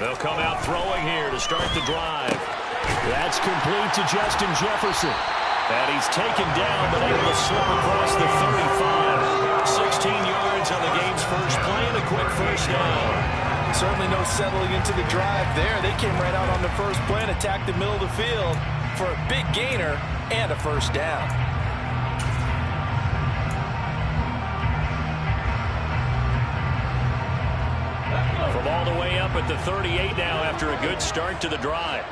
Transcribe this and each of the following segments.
They'll come out throwing here to start the drive. That's complete to Justin Jefferson. And he's taken down, but able to slip across the 35. 16 yards on the game's first play and a quick first down. Certainly no settling into the drive there. They came right out on the first play and attacked the middle of the field for a big gainer and a first down. From all the way up at the 38 now after a good start to the drive.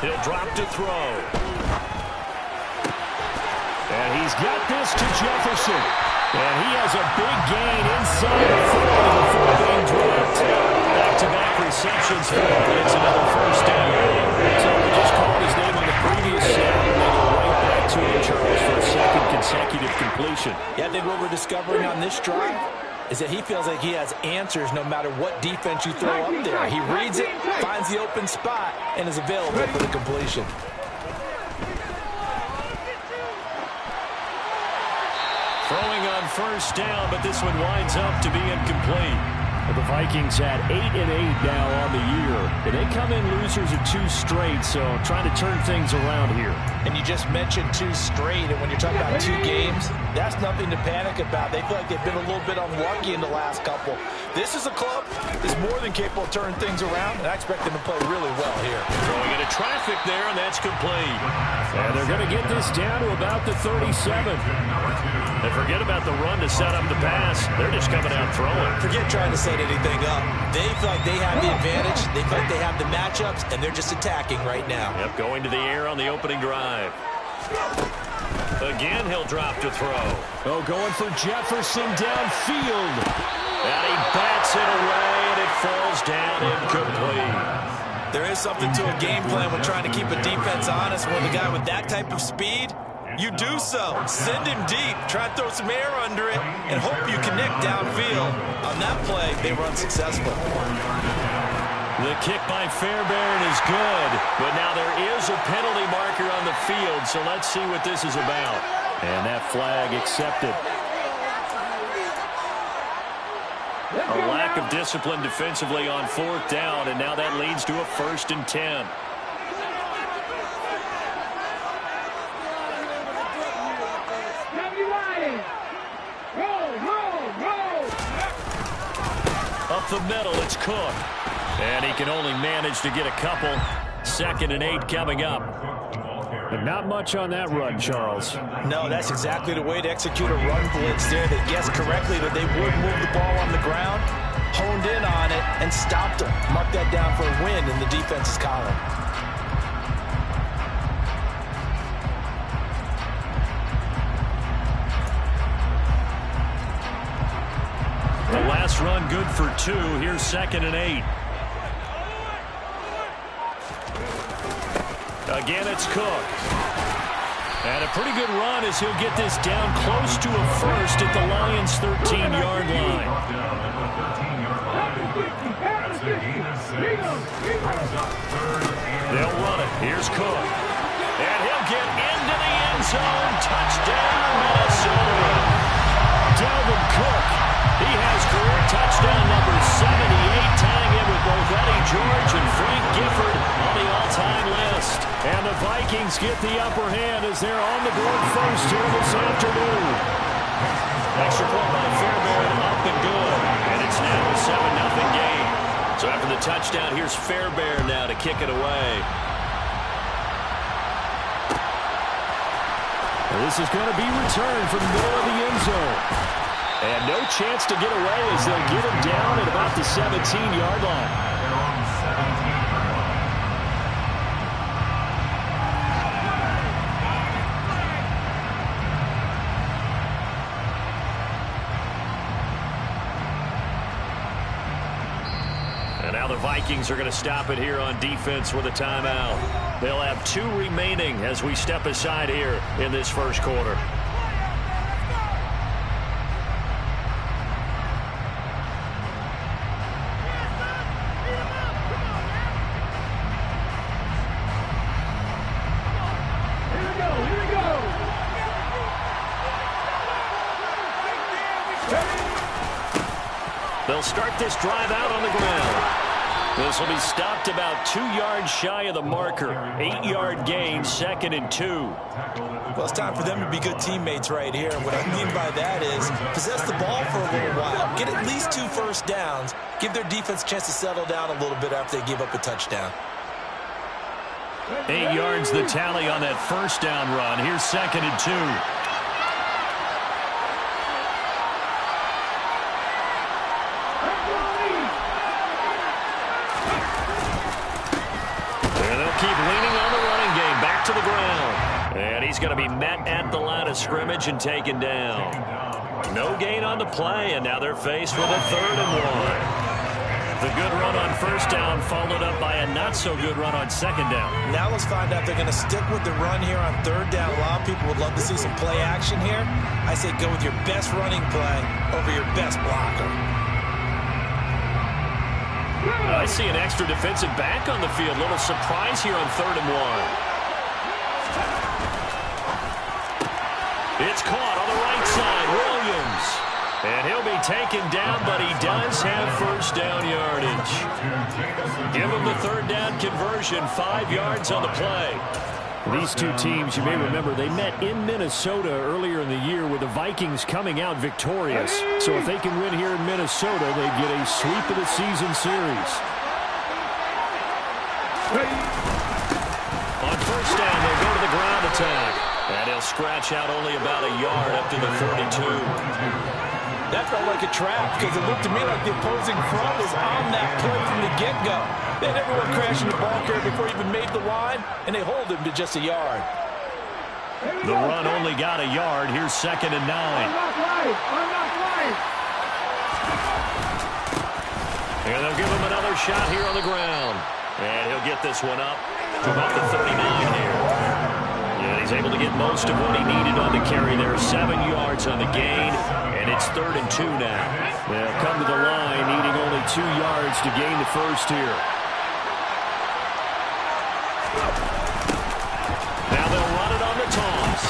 He'll drop to throw. And he's got this to Jefferson. And he has a big gain inside the 40 before being dropped. Back-to-back receptions for him. It's another first down. So we just called his name on the previous set. We'll go right back to him, Charles, for a second consecutive completion. Yeah, I think what we're discovering on this drive is that he feels like he has answers no matter what defense you throw up there. He reads it, finds the open spot, and is available for the completion. Throwing on first down, but this one winds up to be incomplete. The Vikings had 8-8 now on the year. And they come in losers of 2 straight, so trying to turn things around here. And you just mentioned 2 straight, and when you're talking about 2 games, that's nothing to panic about. They feel like they've been a little bit unlucky in the last couple. This is a club that's more than capable of turning things around, and I expect them to play really well here. Throwing into traffic there, and that's complete. And they're going to get this down to about the 37. And forget about the run to set up the pass. They're just coming out throwing. Forget trying to set anything up. They feel like they have the advantage. They feel like they have the matchups, and they're just attacking right now. Yep, going to the air on the opening drive. Again, he'll drop to throw. Oh, going for Jefferson downfield. And he bats it away, and it falls down incomplete. There is something to a game plan when trying to keep a defense honest. When the guy with that type of speed, you do so. Send him deep. Try to throw some air under it and hope you connect downfield. On that play, they were unsuccessful. The kick by Fairbairn is good, but now there is a penalty marker on the field, so let's see what this is about. And that flag accepted. A lack of discipline defensively on 4th down, and now that leads to a 1st and 10. Up the middle, it's Cook. And he can only manage to get a couple. 2nd and 8 coming up. But not much on that run, Charles. No, that's exactly the way to execute a run blitz there. They guessed correctly that they would move the ball on the ground, honed in on it, and stopped them. Mark that down for a win in the defense's column. The last run good for 2. Here's 2nd and 8. Again, it's Cook. And a pretty good run as he'll get this down close to a first at the Lions' 13-yard line. They'll run it. Here's Cook. And he'll get into the end zone. Touchdown, Minnesota. Dalvin Cook. He has career touchdown number 78, tying in with both Eddie George and Frank Gifford on the all-time list. And the Vikings get the upper hand as they're on the board first here this afternoon. Extra point by Fairbairn, up and good. And it's now a 7-0 game. So after the touchdown, here's Fairbairn now to kick it away. This is going to be returned from the middle of the end zone. And no chance to get away as they'll get him down at about the 17-yard line. And now the Vikings are going to stop it here on defense with a timeout. They'll have 2 remaining as we step aside here in this first quarter. They'll start this drive out on the ground. This will be stopped about 2 yards shy of the marker. 8-yard gain, 2nd and 2. Well, it's time for them to be good teammates right here. And what I mean by that is possess the ball for a little while. Get at least 2 first downs. Give their defense a chance to settle down a little bit after they give up a touchdown. 8 yards the tally on that first down run. Here's 2nd and 2. Keep leaning on the running game. Back to the ground. And he's going to be met at the line of scrimmage and taken down. No gain on the play, and now they're faced with a 3rd and 1. The good run on first down followed up by a not-so-good run on 2nd down. Now let's find out if they're going to stick with the run here on 3rd down. A lot of people would love to see some play action here. I say go with your best running play over your best blocker. I see an extra defensive back on the field. Little surprise here on 3rd and 1. It's caught on the right side. Williams. And he'll be taken down, but he does have first down yardage. Give him the 3rd down conversion. 5 yards on the play. These two teams, you may remember, they met in Minnesota earlier in the year with the Vikings coming out victorious. So if they can win here in Minnesota, they get a sweep of the season series. On first down, they'll go to the ground attack. And he'll scratch out only about a yard up to the 42. That felt like a trap because it looked to me like the opposing front was on that play from the get-go. They had everyone crashing the ball carrier before he even made the line, and they hold him to just a yard. The run only got a yard. Here's 2nd and 9. And they'll give him another shot here on the ground. And he'll get this one up to about the 39 here. And he's able to get most of what he needed on the carry there. 7 yards on the gain. And it's 3rd and 2 now. They'll come to the line, needing only 2 yards to gain the first here. Now they'll run it on the toss.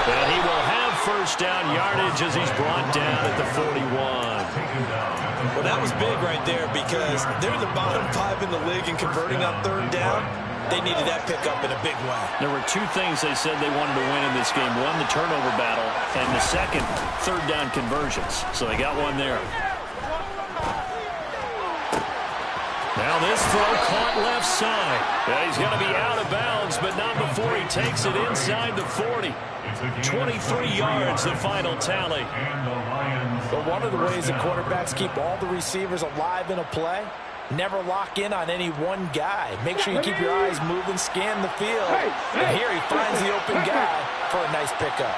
And he will have first down yardage as he's brought down at the 41. Well, that was big right there because they're the bottom 5 in the league in converting on 3rd down. They needed that pickup in a big way. There were 2 things they said they wanted to win in this game. One, the turnover battle, and the second, 3rd down conversions. So they got one there. Now this throw caught left side. Yeah, he's going to be out of bounds, but not before he takes it inside the 40. 23 yards, the final tally. But one of the ways that quarterbacks keep all the receivers alive in a play, never lock in on any one guy. Make sure you keep your eyes moving, scan the field. And here he finds the open guy for a nice pickup.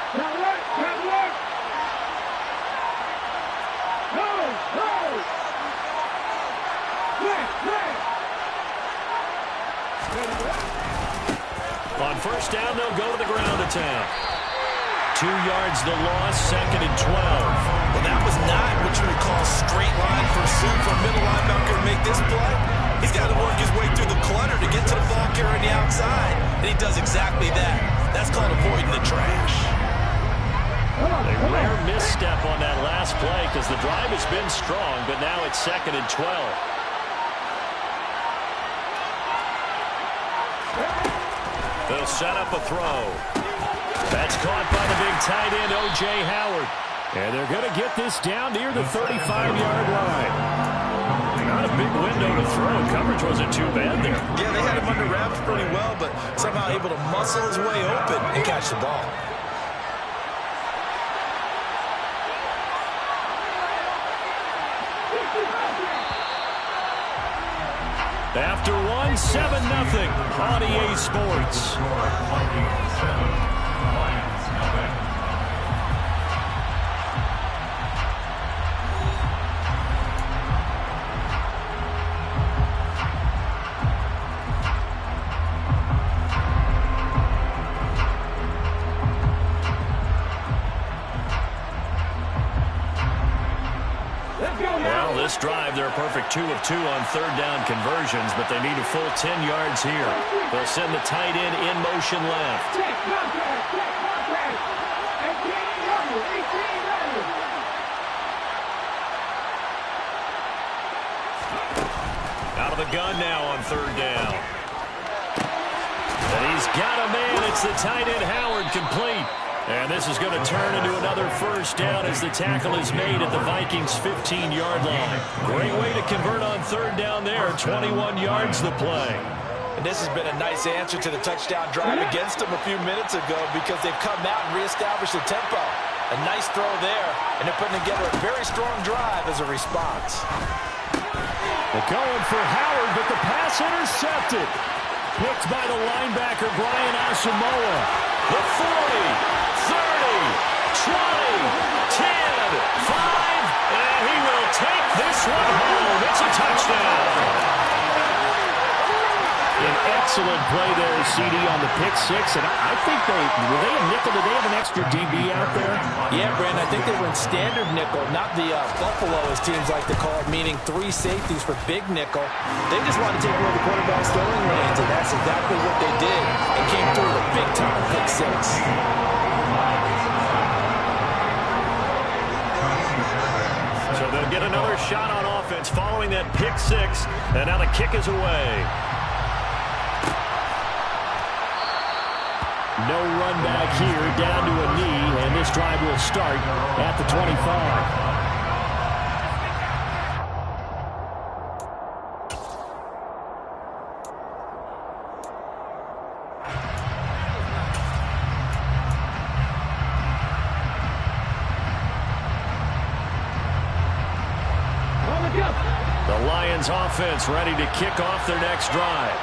On first down, they'll go to the ground attack. 2 yards the loss, 2nd and 12. Well, that was not what you would call straight line pursuit for a middle linebacker to make this play. He's got to work his way through the clutter to get to the ball carrier on the outside, and he does exactly that. That's called avoiding the trash. A rare misstep on that last play because the drive has been strong, but now it's 2nd and 12. They'll set up a throw. That's caught by the big tight end, O.J. Howard. And they're going to get this down near the 35-yard line. Not a big window to throw. Coverage wasn't too bad there. Yeah, they had him under wraps pretty well, but somehow able to muscle his way open and catch the ball. After one, 7-0 on EA Sports. Well, this drive, they're a perfect 2 of 2 on 3rd down conversions, but they need a full 10 yards here. They'll send the tight end in motion left. now on third down. And he's got a man. It's the tight end Howard, complete. And this is going to turn into another first down as the tackle is made at the Vikings' 15-yard line. Great way to convert on third down there. 21 yards the play. And this has been a nice answer to the touchdown drive against them a few minutes ago because they've come out and reestablished the tempo. A nice throw there, and they're putting together a very strong drive as a response. They're going for Howard, but the pass intercepted. Picked by the linebacker, Brian Asamoah. The 40, 30, 20, 10, 5, and he will take this one home. It's a touchdown. An excellent play there, CD, on the pick six. And I think were they a nickel? Did they have an extra DB out there? Yeah, Brandon, I think they were in standard nickel, not the Buffalo, as teams like to call it, meaning 3 safeties for big nickel. They just wanted to take away the quarterback's throwing lanes, and that's exactly what they did, and came through with a big-time pick six. So they'll get another shot on offense following that pick six, and now the kick is away. No run back here, down to a knee, and this drive will start at the 25. The Lions offense ready to kick off their next drive.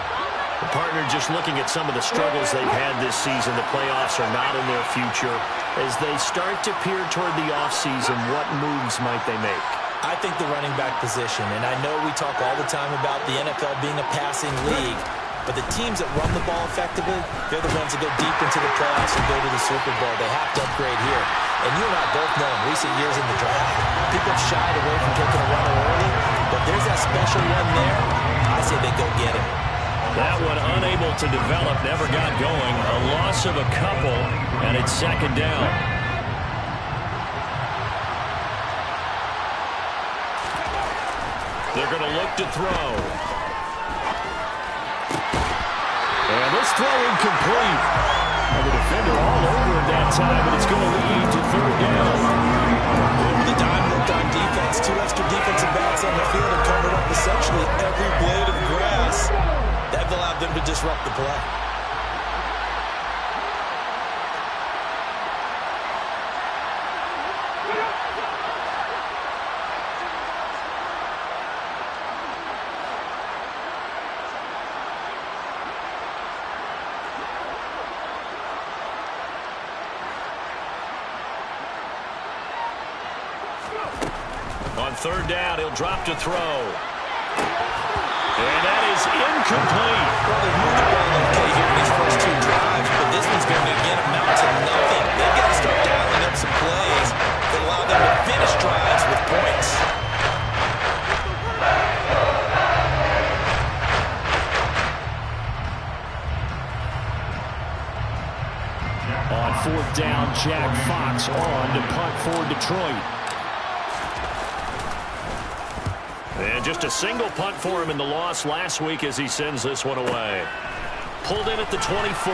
The partner just looking at some of the struggles they've had this season. The playoffs are not in their future. As they start to peer toward the offseason, what moves might they make? I think the running back position, and I know we talk all the time about the NFL being a passing league, but the teams that run the ball effectively, they're the ones that go deep into the playoffs and go to the Super Bowl. They have to upgrade here. And you and I both know in recent years in the draft, people have shied away from taking a runner early, but there's that special one there. I say they go get him. That one unable to develop, never got going. A loss of a couple, and it's second down. They're going to look to throw. And this throw incomplete. And the defender all over it that time, but it's going to lead to third down. The dime looked on defense. 2 extra defensive backs on the field and covered up essentially every blade of grass. That allowed them to disrupt the play. On third down, he'll drop to throw. And that is incomplete. Well, they've moved the ball okay here in these first 2 drives, but this one's going to again amount to nothing. They've got to start dialing up some plays that allow them to finish drives with points. On fourth down, Jack Fox on to punt for Detroit. And just a single punt for him in the loss last week as he sends this one away. Pulled in at the 24.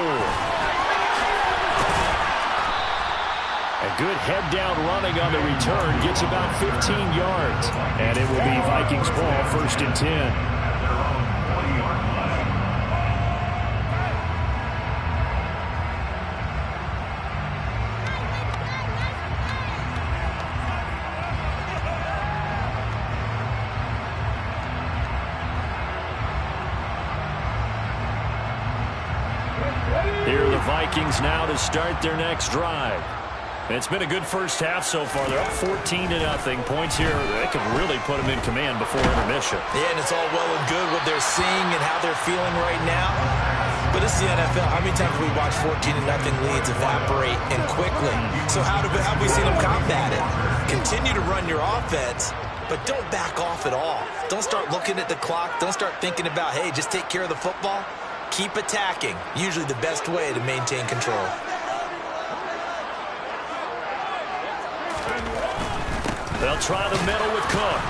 A good head-down running on the return. Gets about 15 yards. And it will be Vikings ball, 1st and 10. Here are the Vikings now to start their next drive. And it's been a good first half so far. They're up 14-0. Points here, they could really put them in command before intermission. Yeah, and it's all well and good what they're seeing and how they're feeling right now. But it's the NFL. How many times have we watched 14-0 leads evaporate and quickly? So how have we seen them combat it? Continue to run your offense, but don't back off at all. Don't start looking at the clock. Don't start thinking about, hey, just take care of the football. Keep attacking. Usually the best way to maintain control. They'll try the middle with Cook.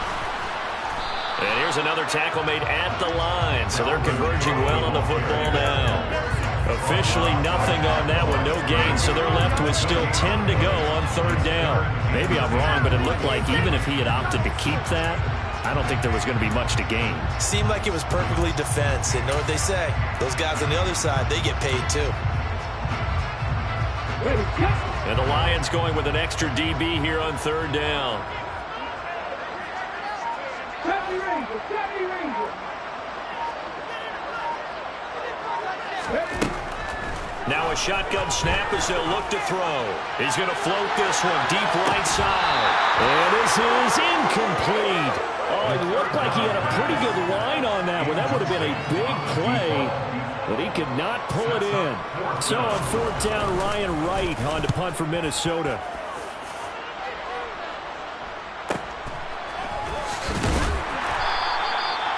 And here's another tackle made at the line, so they're converging well on the football now. Officially nothing on that one, no gain, so they're left with still 10 to go on third down. Maybe I'm wrong, but it looked like even if he had opted to keep that, I don't think there was going to be much to gain. Seemed like it was perfectly defense, and know what they say. Those guys on the other side, they get paid too. And the Lions going with an extra DB here on third down. Now a shotgun snap as they'll look to throw. He's going to float this one deep right side. And this is incomplete. Oh, it looked like he had a pretty good line on that one. That would have been a big play, but he could not pull it in. So on fourth down, Ryan Wright on to punt for Minnesota.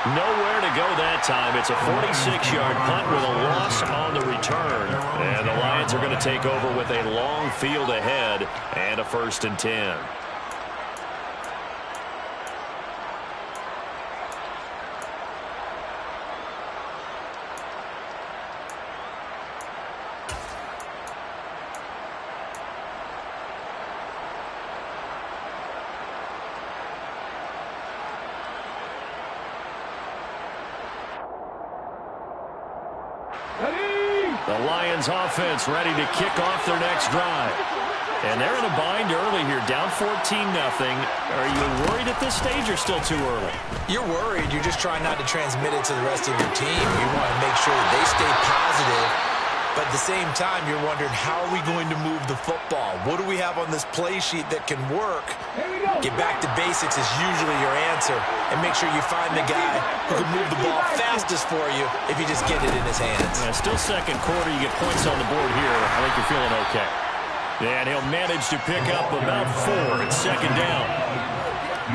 Nowhere to go that time. It's a 46-yard punt with a loss on the return. And the Lions are going to take over with a long field ahead and a 1st and 10. The Lions offense ready to kick off their next drive. And they're in a bind early here, down 14-0. Are you worried at this stage or still too early? You're worried. You're just trying not to transmit it to the rest of your team. You want to make sure that they stay positive. But at the same time, you're wondering, how are we going to move the football? What do we have on this play sheet that can work? Get back to basics is usually your answer. And make sure you find the guy who can move the ball fastest for you if you just get it in his hands. Yeah, still second quarter. You get points on the board here. I think you're feeling okay. And he'll manage to pick up about 4 at second down.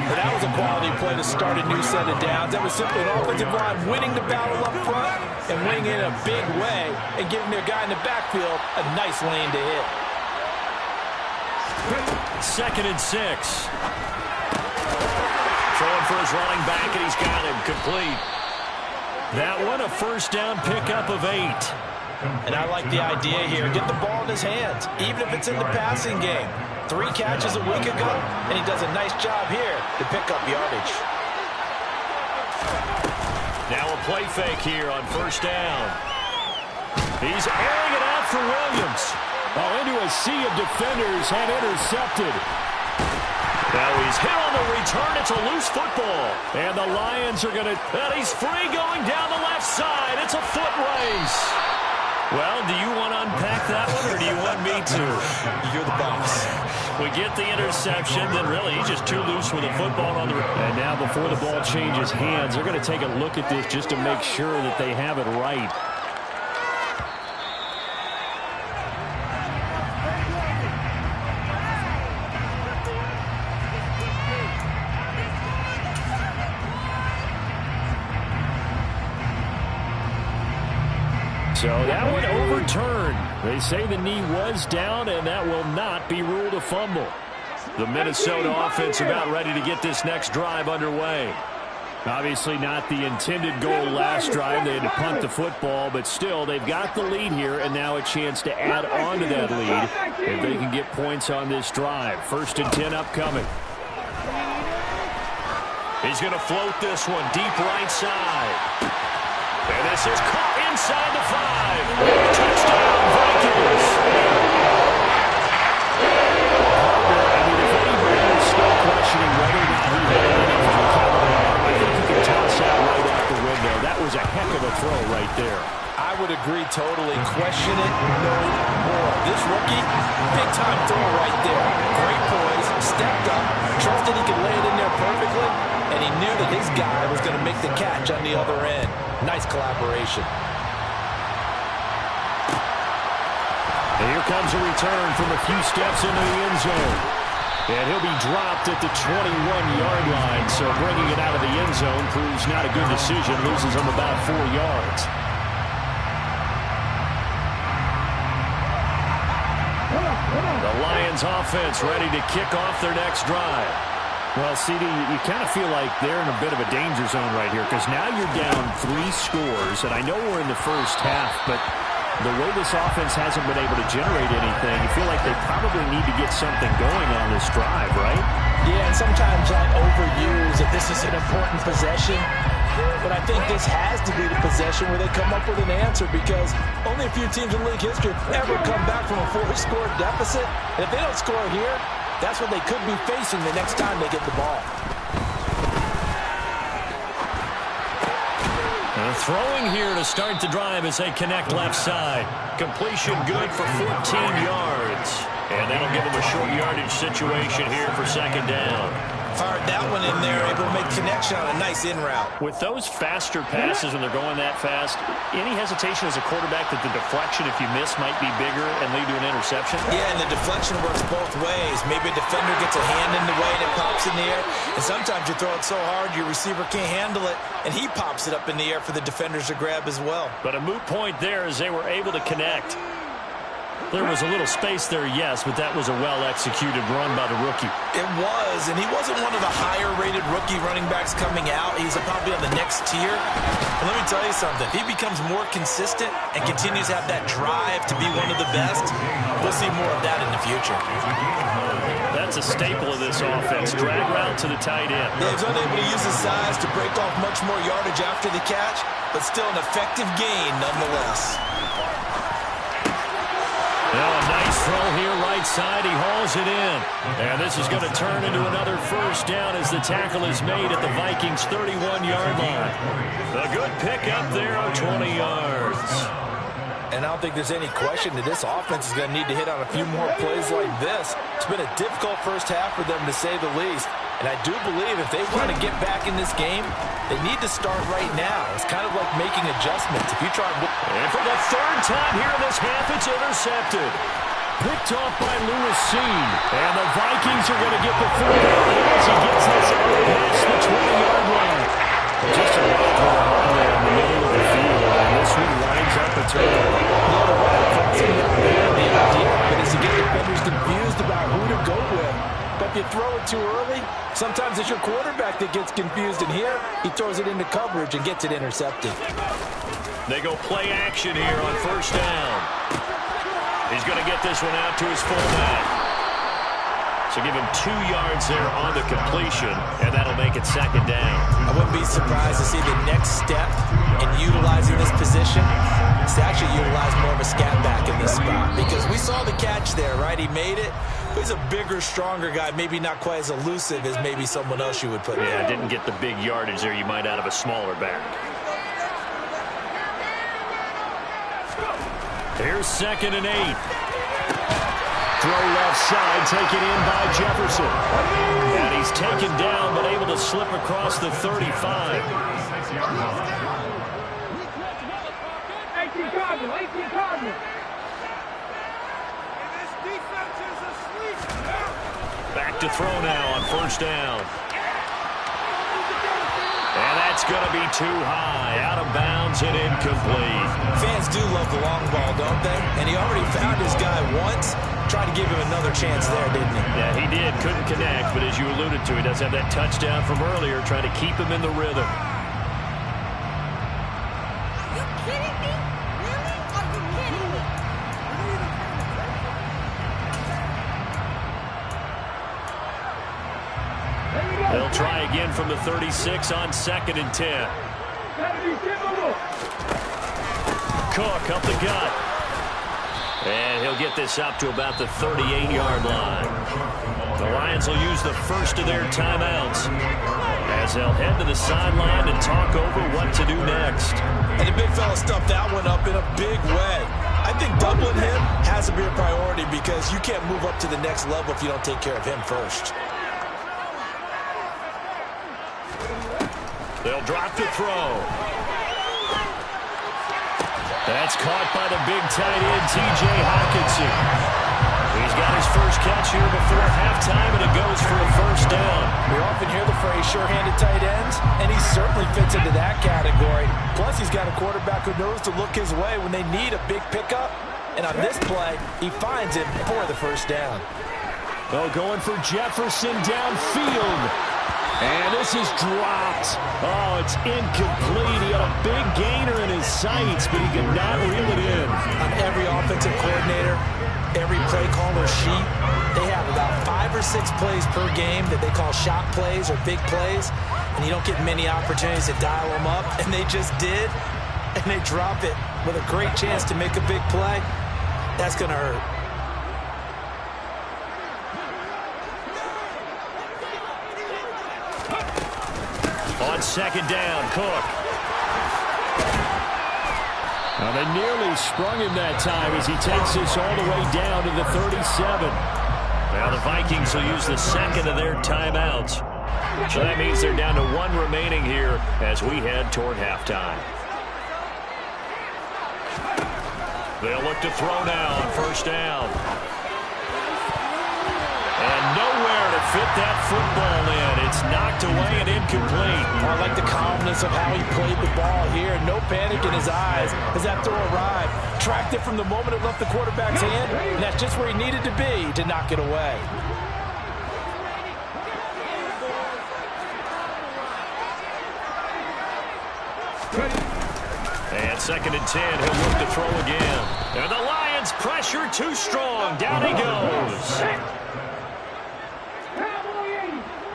But that was a quality play to start a new set of downs. That was simply an offensive line winning the battle up front and winning in a big way and giving their guy in the backfield a nice lane to hit. 2nd and 6. Throwing for his running back, and he's got him complete. That one, a 1st down pickup of 8. And I like the idea here. Get the ball in his hands, even if it's in the passing game. 3 catches a week ago, and he does a nice job here to pick up yardage. Now a play fake here on 1st down. He's airing it out for Williams. Oh, into a sea of defenders and intercepted. Now he's hit on the return. It's a loose football. And the Lions are going to... And he's free going down the left side. It's a foot race. Well, do you want to unpack that one, or do you want me to? You're the boss. We get the interception, then really he's just too loose with the football on the... And now before the ball changes hands, they're going to take a look at this just to make sure that they have it right. So that one overturned. They say the knee was down, and that will not be ruled a fumble. The Minnesota offense about ready to get this next drive underway. Obviously not the intended goal last drive. They had to punt the football, but still they've got the lead here, and now a chance to add on to that lead if they can get points on this drive. 1st and 10 upcoming. He's going to float this one deep right side. And this is caught inside the 5. Touchdown, Vikings. I mean, if anybody is still questioning whether or not he had anything from Kevin, I think you can toss that right out the window. That was a heck of a throw right there. I would agree totally. Question it no more. This rookie, big-time throw right there. Great poise, stepped up, trusted he could lay it in there perfectly, and he knew that his guy was going to make the catch on the other end. Nice collaboration. And here comes a return from a few steps into the end zone. And he'll be dropped at the 21-yard line, so bringing it out of the end zone proves not a good decision. Loses him about 4 yards. The Lions offense ready to kick off their next drive. Well, CD, you kind of feel like they're in a bit of a danger zone right here because now you're down 3 scores, and I know we're in the first half, but the way this offense hasn't been able to generate anything, you feel like they probably need to get something going on this drive, right? Yeah, and sometimes I overuse that this is an important possession, but I think this has to be the possession where they come up with an answer because only a few teams in league history have ever come back from a 4-score deficit, and if they don't score here, that's what they could be facing the next time they get the ball. And throwing here to start the drive as they connect left side. Completion good for 14 yards. And that'll give them a short yardage situation here for second down. Fired that one in there, able to make connection on a nice in route. With those faster passes when they're going that fast, any hesitation as a quarterback that the deflection, if you miss, might be bigger and lead to an interception? Yeah, and the deflection works both ways. Maybe a defender gets a hand in the way and it pops in the air. And sometimes you throw it so hard your receiver can't handle it, and he pops it up in the air for the defenders to grab as well. But a moot point there as they were able to connect. There was a little space there, yes, but that was a well-executed run by the rookie. It was, and he wasn't one of the higher-rated rookie running backs coming out. He's probably on the next tier. And let me tell you something. If he becomes more consistent and continues to have that drive to be one of the best, we'll see more of that in the future. That's a staple of this offense. Drag route to the tight end. Yeah, he's unable to use his size to break off much more yardage after the catch, but still an effective gain nonetheless. Now a nice throw here right side. He hauls it in. And this is going to turn into another first down as the tackle is made at the Vikings' 31-yard line. A good pickup there of 20 yards. And I don't think there's any question that this offense is going to need to hit on a few more plays like this. It's been a difficult first half for them, to say the least. And I do believe if they want to get back in this game, they need to start right now. It's kind of like making adjustments. If you try... And for the third time here in this half, it's intercepted. Picked off by Lewis Seen. And the Vikings are going to get the 4 as he gets this past the 20-yard line. Just a lot going on there in the middle of the field. And this one lines up a turnover. Yeah, the right crossing out there, the idea, but as you get defenders confused about who to go with. But if you throw it too early, sometimes it's your quarterback that gets confused. And here, he throws it into coverage and gets it intercepted. They go play action here on first down. He's going to get this one out to his fullback. So give him 2 yards there on the completion, and that'll make it second down. I wouldn't be surprised to see the next step in utilizing this position is to actually utilize more of a scat back in this spot. Because we saw the catch there, right? He made it. He's a bigger, stronger guy, maybe not quite as elusive as maybe someone else you would put. Yeah, didn't get the big yardage there you might out of a smaller back. Here's 2nd and 8. Throw left side, taken in by Jefferson. And he's taken down, but able to slip across the 35. Back to throw now on first down. And that's going to be too high. Out of bounds and incomplete. Fans do love the long ball, don't they? And he already found his guy once. Tried to give him another chance there, didn't he? Yeah, he did. Couldn't connect, but as you alluded to, he does have that touchdown from earlier, trying to keep him in the rhythm. Are you kidding me? Really? Are you kidding me? They'll try again from the 36 on 2nd and 10. Cook up the gut. And he'll get this up to about the 38-yard line. The Lions will use the first of their timeouts as they'll head to the sideline and talk over what to do next. And the big fella stuffed that one up in a big way. I think doubling him has to be a priority because you can't move up to the next level if you don't take care of him first. They'll drop to throw. That's caught by the big tight end, T.J. Hawkinson. He's got his first catch here before halftime, and it goes for a first down. We often hear the phrase sure-handed tight ends, and he certainly fits into that category. Plus, he's got a quarterback who knows to look his way when they need a big pickup. And on this play, he finds him for the first down. Oh, going for Jefferson downfield. And this is dropped. Oh, it's incomplete. He had a big gainer in his sights, but he could not reel it in. On every offensive coordinator, every play caller sheet, they have about 5 or 6 plays per game that they call shot plays or big plays, and you don't get many opportunities to dial them up, and they just did, and they drop it with a great chance to make a big play. That's going to hurt. On second down, Cook. Now they nearly sprung him that time as he takes this all the way down to the 37. Now the Vikings will use the second of their timeouts. So that means they're down to 1 remaining here as we head toward halftime. They'll look to throw now on first down. And nowhere to fit that football in. It's knocked away and incomplete. I like the calmness of how he played the ball here. No panic in his eyes as that throw arrived. Tracked it from the moment it left the quarterback's hand, and that's just where he needed to be to knock it away. And second and 10, he'll look to throw again. And the Lions pressure too strong. Down he goes.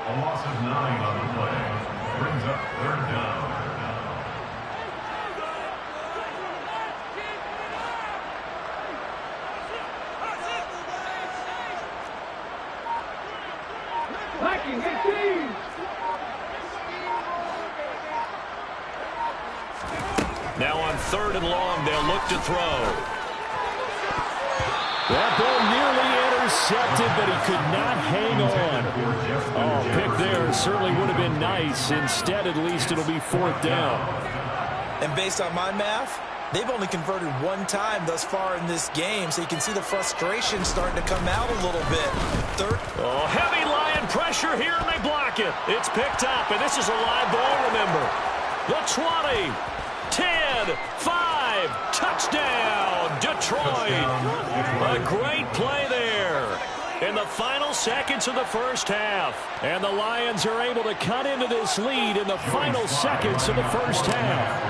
A loss of 9 on the play. Brings up third down. Now on third and long, they'll look to throw. That ball nearly intercepted, but he could not hang on. Oh, pick there certainly would have been nice. Instead, at least it'll be fourth down. And based on my math, they've only converted 1 time thus far in this game, so you can see the frustration starting to come out a little bit. Third. Oh, heavy Lion pressure here, and they block it. It's picked up, and this is a live ball, remember. The 20, 10, 5, touchdown, Detroit. A great play there in the final seconds of the first half. And the Lions are able to cut into this lead in the final seconds of the first half.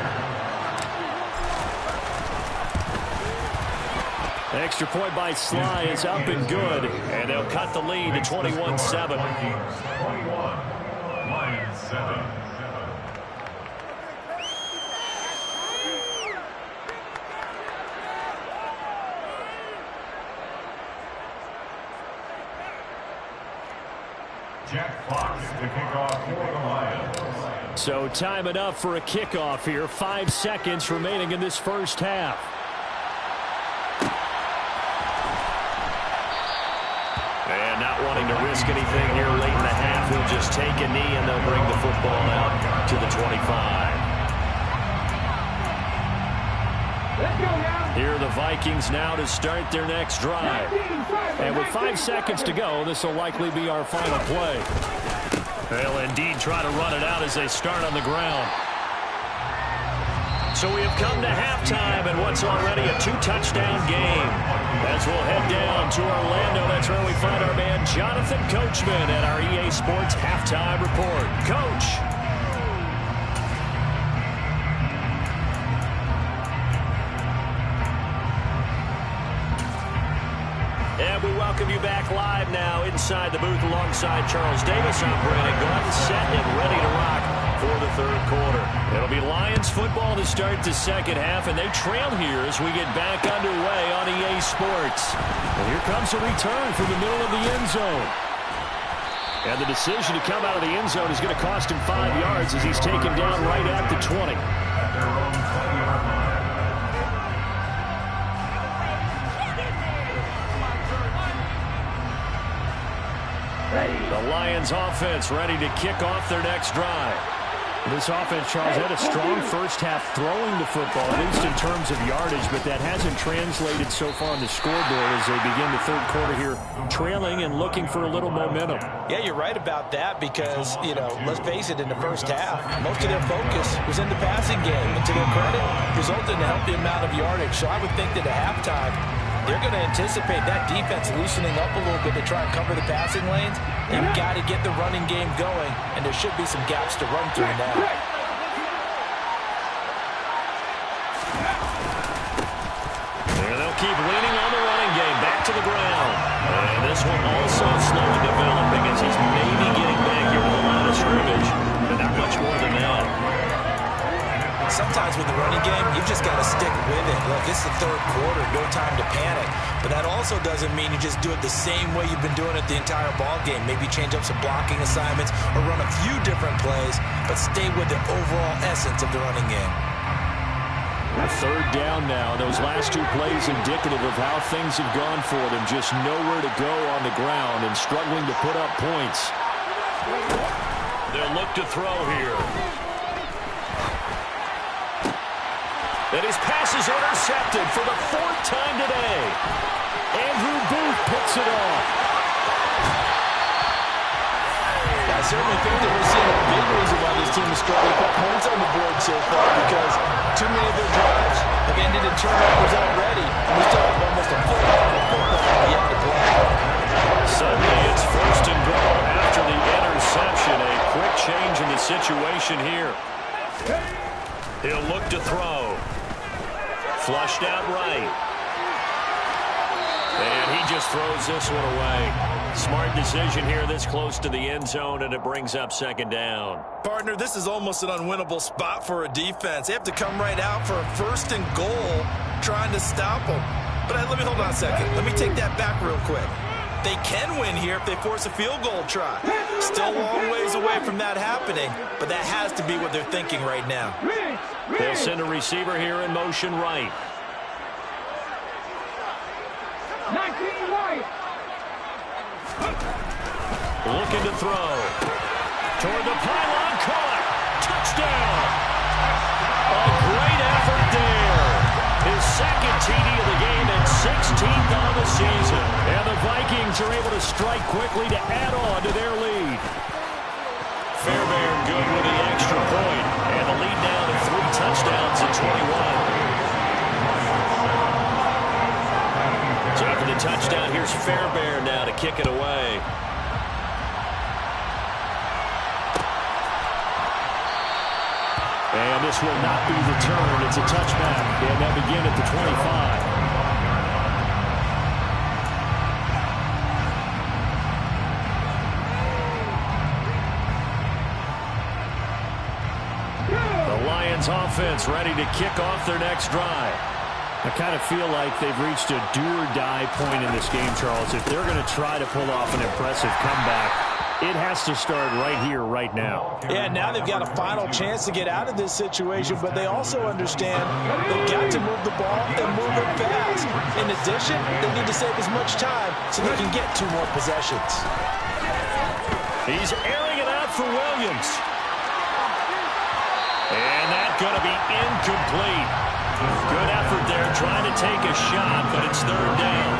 Extra point by Sly is up and good, and they'll cut the lead to 21-7. 21, Lions 7. Jack Fox to kick off for the Lions. So time enough for a kickoff here. 5 seconds remaining in this first half. And not wanting to risk anything here late in the half, he'll just take a knee and they'll bring the football out to the 25. Here are the Vikings now to start their next drive. And with 5 seconds to go, this will likely be our final play. They'll indeed try to run it out as they start on the ground. So we have come to halftime in what's already a 2-touchdown game. As we'll head down to Orlando, that's where we find our man Jonathan Coachman at our EA Sports Halftime Report. Coach. And we welcome you back live now inside the booth alongside Charles Davis. I'm Brandon Gordon, set and ready to rock for the third quarter. It'll be Lions football to start the second half, and they trail here as we get back underway on EA Sports. And here comes a return from the middle of the end zone. And the decision to come out of the end zone is going to cost him 5 yards as he's taken down right at the 20. The Lions offense ready to kick off their next drive. This offense, Charles, had a strong first half throwing the football, at least in terms of yardage, but that hasn't translated so far on the scoreboard as they begin the third quarter here, trailing and looking for a little momentum. Yeah, you're right about that because, you know, let's face it, in the first half, most of their focus was in the passing game. And to their credit, resulted in a healthy amount of yardage. So I would think that at halftime, they're going to anticipate that defense loosening up a little bit to try and cover the passing lanes. You've got to get the running game going, and there should be some gaps to run through now. And they'll keep leaning on the running game. Back to the ground. And this one also slowly developing as he's maybe getting back here to the line of scrimmage. But not much more than that. Sometimes with the running game, you've just got to stick with it. Look, it's the third quarter, no time to panic. But that also doesn't mean you just do it the same way you've been doing it the entire ball game. Maybe change up some blocking assignments or run a few different plays, but stay with the overall essence of the running game. Third down now. Those last two plays indicative of how things have gone for them. Just nowhere to go on the ground and struggling to put up points. They'll look to throw here. And his pass is intercepted for the fourth time today. Andrew Booth picks it off. I certainly think that we're seeing a big reason why this team is struggling to put points on the board so far, because too many of their drives have ended in turnovers already, and we still have almost a full half of football yet to play. Suddenly it's first and goal after the interception. A quick change in the situation here. He'll look to throw. Flushed out right. And he just throws this one away. Smart decision here this close to the end zone, and it brings up second down. Partner, this is almost an unwinnable spot for a defense. They have to come right out for a first and goal trying to stop them. But let me hold on a second. Let me take that back real quick. They can win here if they force a field goal try. Still a long ways away from that happening, but that has to be what they're thinking right now. They'll send a receiver here in motion right. 19 right. Looking to throw. Toward the pylon, caught. Touchdown. A great effort there. His second TD of the game and 16th on the season. And the Vikings are able to strike quickly to add on to their lead. Fairbairn good with the extra point. And the lead now to 3 touchdowns at 21. So after the touchdown, here's Fairbairn now to kick it away. And this will not be returned. It's a touchback. And they'll begin at the 25. The Lions offense ready to kick off their next drive. I kind of feel like they've reached a do-or-die point in this game, Charles. If they're going to try to pull off an impressive comeback, it has to start right here, right now. Yeah, now they've got a final chance to get out of this situation, but they also understand they've got to move the ball and move it fast. In addition, they need to save as much time so they can get 2 more possessions. He's airing it out for Williams. And that's going to be incomplete. Good effort there, trying to take a shot, but it's third down.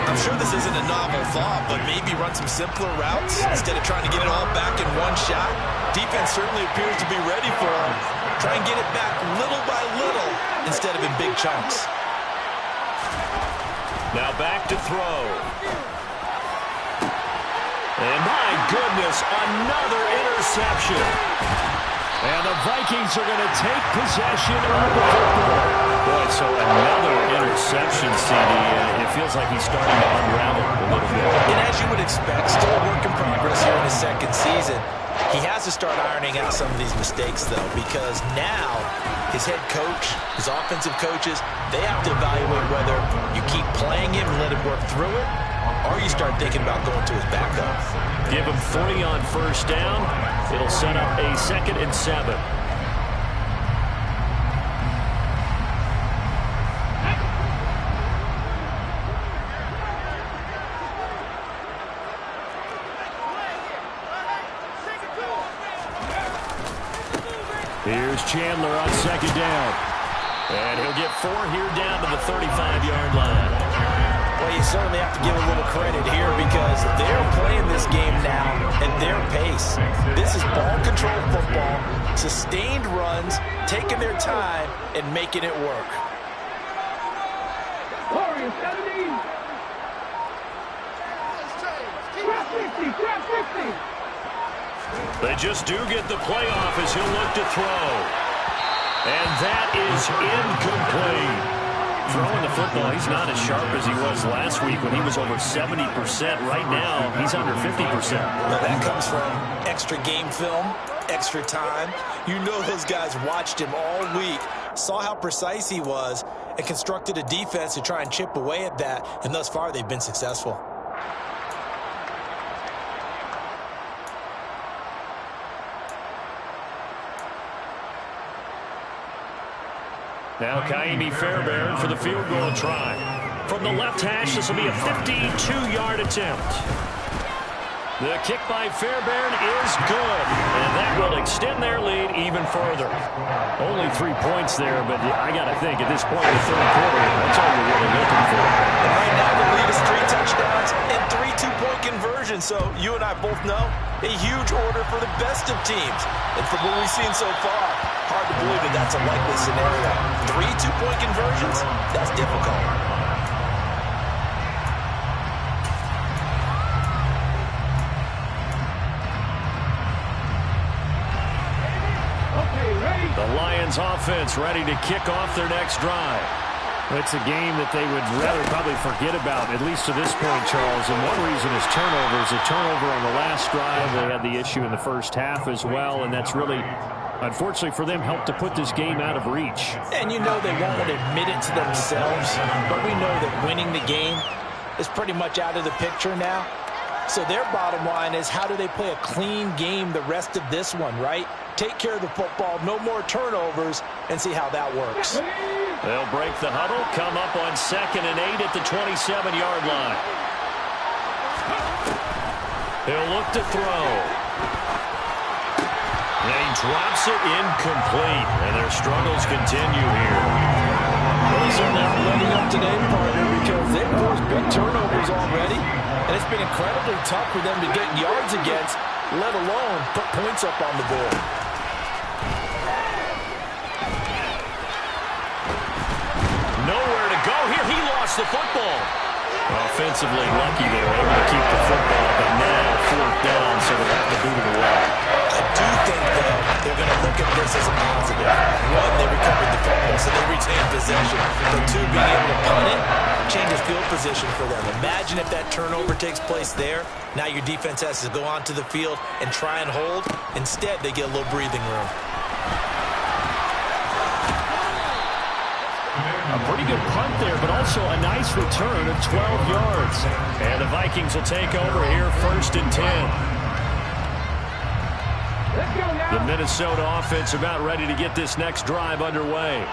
I'm sure this isn't a novel thought, but maybe run some simpler routes instead of trying to get it all back in one shot. Defense certainly appears to be ready for him. Try and get it back little by little instead of in big chunks. Now back to throw. And my goodness, another interception. And the Vikings are going to take possession of the football. Boy, so another interception, CD. It feels like he's starting to unravel a little bit. And as you would expect, still a work in progress here in his second season. He has to start ironing out some of these mistakes, though, because now his head coach, his offensive coaches, they have to evaluate whether you keep playing him and let him work through it, or you start thinking about going to his backup. Give him 40 on first down. It'll set up a 2nd and 7. Here's Chandler on 2nd down. And he'll get 4 here down to the 35-yard line. Well, you certainly have to give a little credit here because they're playing this game now at their pace. This is ball control football, sustained runs, taking their time and making it work. Warriors 17. They just do get the playoff as he'll look to throw. And that is incomplete. Throwing the football, he's not as sharp as he was last week when he was over 70%. Right now, he's under 50%. Well, that comes from extra game film, extra time. You know those guys watched him all week, saw how precise he was, and constructed a defense to try and chip away at that, and thus far they've been successful. Now Kaimi Fairbairn for the field goal try. From the left hash, this will be a 52-yard attempt. The kick by Fairbairn is good, and that will extend their lead even further. Only 3 points there, but I got to think at this point in the third quarter, that's all you're really looking for. And right now the lead is 3 touchdowns and 3 two-point conversions, so you and I both know a huge order for the best of teams. And from what we've seen so far, hard to believe that that's a likely scenario. 3 two-point conversions? That's difficult. The Lions offense ready to kick off their next drive. It's a game that they would rather probably forget about, at least to this point, Charles. And one reason is turnovers. A turnover on the last drive. They had the issue in the first half as well, and that's really, unfortunately for them, helped to put this game out of reach. And you know they won't admit it to themselves, but we know that winning the game is pretty much out of the picture now. So their bottom line is, how do they play a clean game the rest of this one, right? Take care of the football, no more turnovers, and see how that works. They'll break the huddle, come up on 2nd and 8 at the 27-yard line. He'll look to throw. And he drops it incomplete, and their struggles continue here. Well, they certainly aren't letting up today, partner, because they've forced big turnovers already, and it's been incredibly tough for them to get yards against, let alone put points up on the board. Nowhere to go here. He lost the football. Offensively lucky they were able to keep the football, but now 4th down, so they'll have to boot it away. I do think, though, they're going to look at this as a positive. One, they recovered the football, so they retained possession. But two, being able to punt it changes field position for them. Imagine if that turnover takes place there. Now your defense has to go onto the field and try and hold. Instead, they get a little breathing room. A pretty good punt there, but also a nice return of 12 yards. And the Vikings will take over here 1st and 10. The Minnesota offense about ready to get this next drive underway.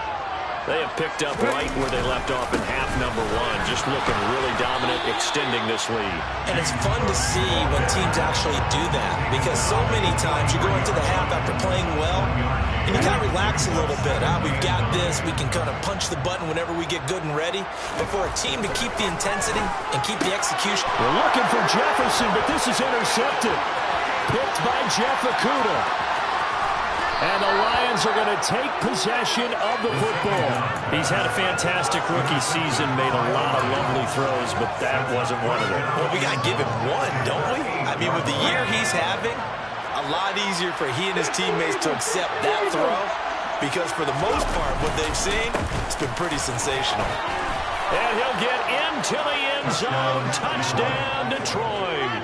They have picked up right where they left off in half number 1, just looking really dominant, extending this lead. And it's fun to see when teams actually do that, because so many times you go into the half after playing well, and you kind of relax a little bit. We've got this. We can kind of punch the button whenever we get good and ready. But for a team to keep the intensity and keep the execution. We're looking for Jefferson, but this is intercepted. Picked by Jeff Okudah. And the Lions are going to take possession of the football. He's had a fantastic rookie season, made a lot of lovely throws, but that wasn't one of them. Well, we got to give him one, don't we? I mean, with the year he's having, a lot easier for he and his teammates to accept that throw, because for the most part, what they've seen, it's been pretty sensational. And he'll get into the end zone. Touchdown, Detroit.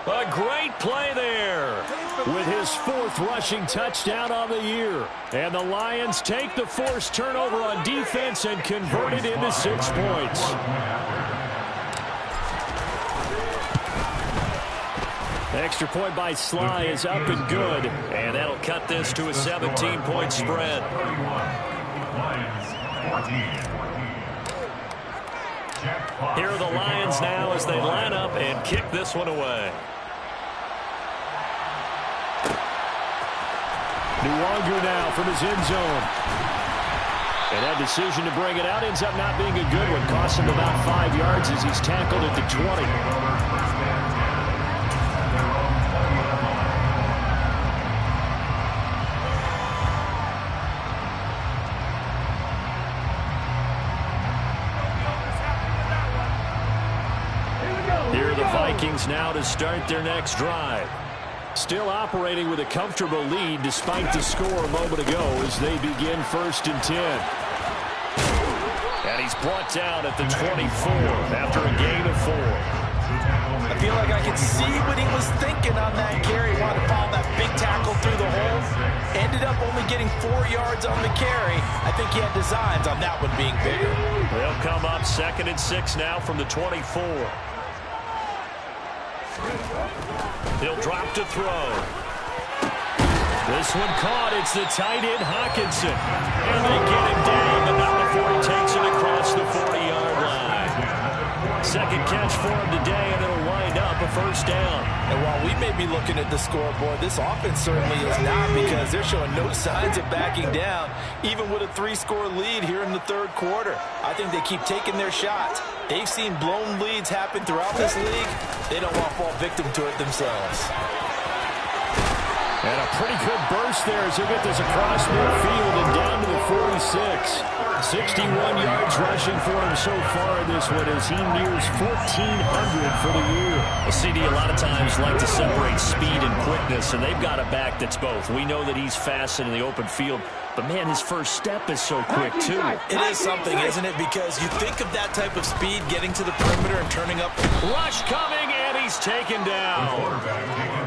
A great play there with his 4th rushing touchdown on the year. And the Lions take the forced turnover on defense and convert it into 6 points. Extra point by Sly is up and good. And that'll cut this to a 17-point spread. Here are the Lions now as they line up and kick this one away. Nwangu now from his end zone. And that decision to bring it out ends up not being a good one. Costs him about 5 yards as he's tackled at the 20. Lions now to start their next drive. Still operating with a comfortable lead despite the score a moment ago as they begin 1st and 10. And he's brought down at the 24 after a gain of 4. I feel like I can see what he was thinking on that carry. He wanted to follow that big tackle through the hole. Ended up only getting 4 yards on the carry. I think he had designs on that one being bigger. They'll come up 2nd and 6 now from the 24. He'll drop to throw. This one caught. It's the tight end, Hawkinson. And they get him down, but not before he takes it across the 40-yard line. Second catch for him today, and it'll wind up a 1st down. And while we may be looking at the scoreboard, this offense certainly is not, because they're showing no signs of backing down, even with a 3-score lead here in the 3rd quarter. I think they keep taking their shots. They've seen blown leads happen throughout this league. They don't want to fall victim to it themselves. And a pretty good burst there as he'll get this across midfield and down to the 46. 61 yards rushing for him so far in this one as he nears 1,400 for the year. Well, CD a lot of times like to separate speed and quickness, and they've got a back that's both. We know that he's fast in the open field, but, man, his first step is so quick, too. It is something, isn't it? Because you think of that type of speed getting to the perimeter and turning up. Rush coming, and he's taken down.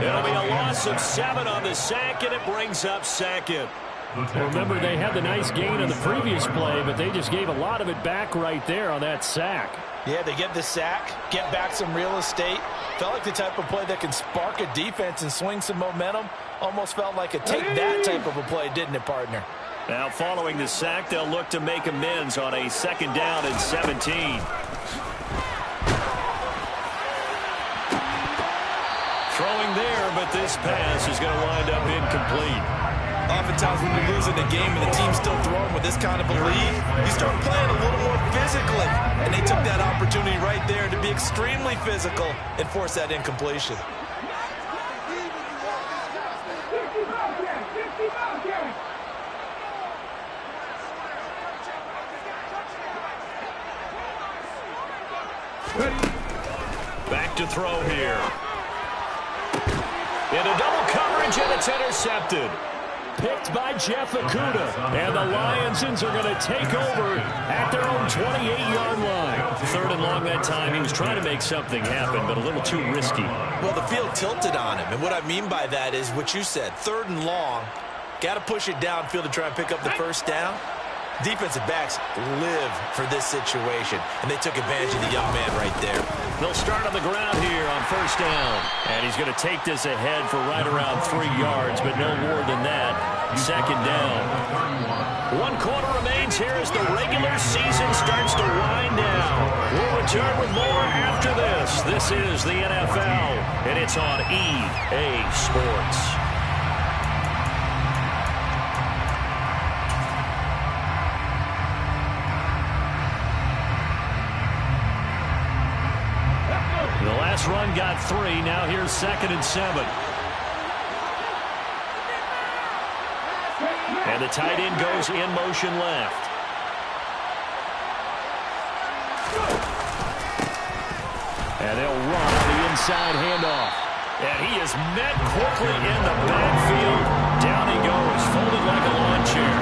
It'll be a loss of 7 on the sack, and it brings up 2nd. Remember, they had the nice gain on the previous play, but they just gave a lot of it back right there on that sack. Yeah, they get the sack, get back some real estate. Felt like the type of play that can spark a defense and swing some momentum. Almost felt like a take-that type of a play, didn't it, partner? Now, following the sack, they'll look to make amends on a 2nd down and 17. Throwing there, but this pass is going to wind up incomplete. Oftentimes when you're losing a game and the team's still throwing with this kind of a lead, you start playing a little more physically. And they took that opportunity right there to be extremely physical and force that incompletion. Back to throw here. Into double coverage, and it's intercepted. Picked by Jeff Okudah. And the Lionsons are going to take over at their own 28-yard line. 3rd and long that time. He was trying to make something happen, but a little too risky. Well, the field tilted on him. And what I mean by that is what you said. 3rd and long. Got to push it downfield to try and pick up the 1st down. Defensive backs live for this situation, and they took advantage of the young man right there. They'll start on the ground here on 1st down. And he's going to take this ahead for right around 3 yards, but no more than that. 2nd down. 1 quarter remains here as the regular season starts to wind down. We'll return with more after this. This is the NFL, and it's on EA Sports. The last run got 3. Now here's 2nd and 7. And the tight end goes in motion left. And they'll run on the inside handoff. And he is met quickly in the backfield. Down he goes, folded like a lawn chair.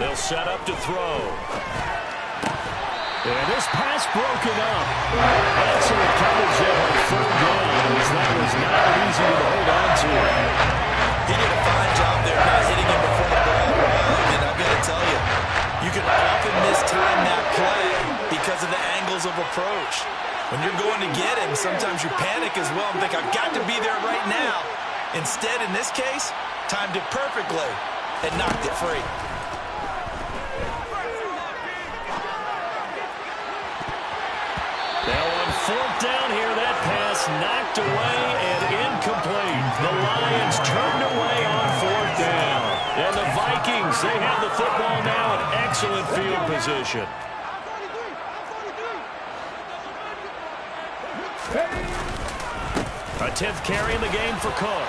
They'll set up to throw. And this pass broken up. Excellent coverage there on 3rd down, as that was not easy to hold on to. He did a fine job there not hitting him before the ball arrived. And I've got to tell you, you can often mistime that play because of the angles of approach. When you're going to get him, sometimes you panic as well and think, I've got to be there right now. Instead, in this case, timed it perfectly and knocked it free. Now on 4th down here, that pass knocked away and incomplete. The Lions turned away on 4th down. And the Vikings, they have the football now in excellent field position. A 10th carry in the game for Cook.